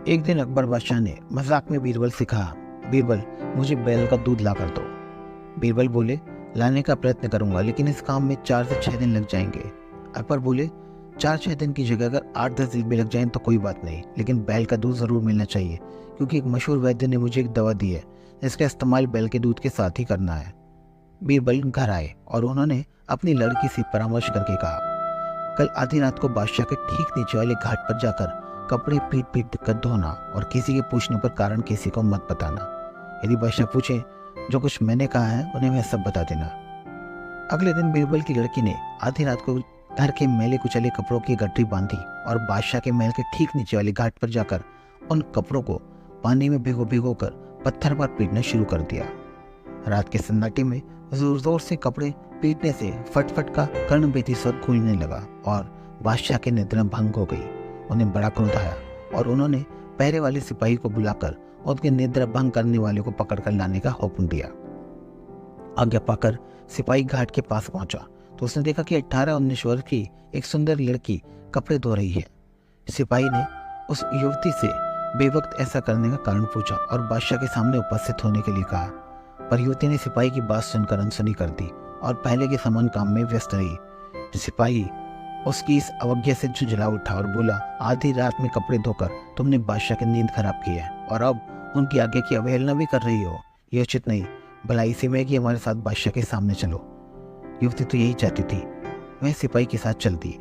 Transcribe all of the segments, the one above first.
एक दिन अकबर बादशाह ने मजाक में बीरबल से कहा, बीरबल, मुझे बैल का दूध ला कर दो। बीरबल बोले, लाने का प्रयत्न करूंगा, लेकिन इस काम में 4 से 6 दिन लग जाएंगे। अकबर बोले, 4-6 दिन की जगह अगर 8-10 दिन भी लग जाएं तो कोई बात नहीं, लेकिन बैल का दूध ज़रूर मिलना चाहिए, क्योंकि एक मशहूर वैद्य ने मुझे एक दवा दी है जिसका इस्तेमाल बैल के दूध के साथ ही करना है। बीरबल घर आए और उन्होंने अपनी लड़की से परामर्श करके कहा, कल आधी रात को बादशाह के ठीक नीचे वाले घाट पर जाकर कपड़े पीट पीट कर धोना और किसी के पूछने पर कारण किसी को मत बताना। यदि बादशाह पूछे, जो कुछ मैंने कहा है उन्हें मैं सब बता देना। अगले दिन बीरबल की लड़की ने आधी रात को घर के मैले कुचले कपड़ों की गठरी बांधी और बादशाह के महल के ठीक नीचे वाले घाट पर जाकर उन कपड़ों को पानी में भिगो भिगो कर पत्थर पर पीटना शुरू कर दिया। रात के सन्नाटे में जोर जोर से कपड़े पीटने से फटफट का कर्णभेदी स्वर गूंजने लगा और बादशाह की निद्रा भंग हो गई। उन्हें बड़ा क्रोध आया और उन्होंने पहरे वाले सिपाही को बुलाकर उनके निद्रा भंग करने वाले को पकड़कर लाने का हुक्म दिया। आज्ञा पाकर सिपाही घाट के पास पहुंचा तो उसने देखा कि 18-19 वर्ष की एक सुंदर लड़की कपड़े धो रही है। सिपाही ने उस युवती से बेवक्त ऐसा करने का कारण पूछा और बादशाह के सामने उपस्थित होने के लिए कहा, पर युवती ने सिपाही की बात सुनकर अनसुनी कर दी और पहले के समान काम में व्यस्त रही। सिपाही उसकी इस अवज्ञा से झुंझला उठा और बोला, आधी रात में कपड़े धोकर तुमने बादशाह की नींद खराब की है और अब उनकी आज्ञा की अवहेलना भी कर रही हो। यह उचित नहीं, भला इसी में कि हमारे साथ बादशाह के सामने चलो। युवती तो यही चाहती थी। वह सिपाही के साथ चल दी।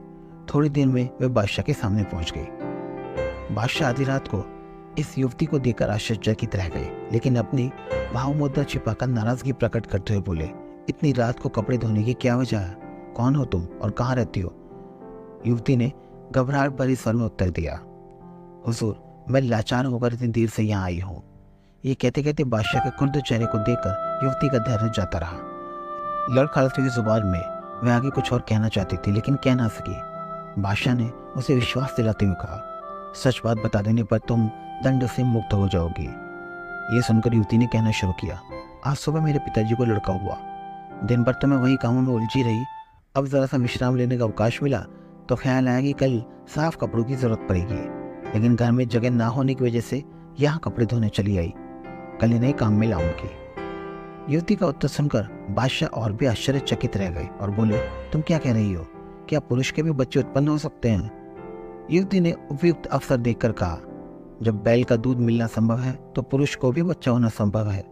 थोड़ी देर में वह बादशाह के सामने पहुंच गई। बादशाह आधी रात को इस युवती को देखकर आश्चर्यचकित रह गए, लेकिन अपनी भावमुद्रा छिपाकर नाराजगी प्रकट करते हुए बोले, इतनी रात को कपड़े धोने की क्या वजह है? कौन हो तुम और कहाँ रहती हो? युवती ने घबराहट भरी स्वर में उत्तर दिया, हुजूर, मैं लाचार होकर इतनी देर से यहाँ आई हूँ। ये कहते कहते बादशाह के कुर्द चेहरे को देखकर युवती का धैर्य जाता रहा। लड़खड़ाती हुई जुबान में वह आगे कुछ और कहना चाहती थी, लेकिन कह ना सकी। बादशाह ने उसे विश्वास दिलाते हुए कहा, सच बात बता देने पर तुम दंड से मुक्त हो जाओगी। ये सुनकर युवती ने कहना शुरू किया, आज सुबह मेरे पिताजी को लड़का हुआ। दिन भर तो मैं वही कामों में उलझी रही। अब जरा सा विश्राम लेने का अवकाश मिला तो ख्याल आया कि कल साफ कपड़ों की जरूरत पड़ेगी, लेकिन घर में जगह ना होने की वजह से यहाँ कपड़े धोने चली आई। कल इन्हें काम में लाऊंगी। युवती का उत्तर सुनकर बादशाह और भी आश्चर्यचकित रह गए और बोले, तुम क्या कह रही हो? क्या पुरुष के भी बच्चे उत्पन्न हो सकते हैं? युवती ने उपयुक्त अवसर देखकर कहा, जब बैल का दूध मिलना संभव है तो पुरुष को भी बच्चा होना संभव है।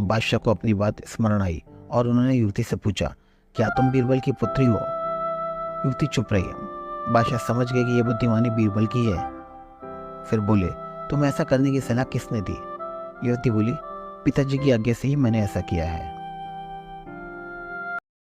बादशाह को अपनी बात स्मरण आई और उन्होंने युवती से पूछा, क्या तुम बीरबल की पुत्री हो? युवती चुप रही। बादशाह समझ गए कि यह बुद्धिमानी बीरबल की है। फिर बोले, तुम ऐसा करने की सलाह किसने दी? युवती बोली, पिताजी की आज्ञा से ही मैंने ऐसा किया है।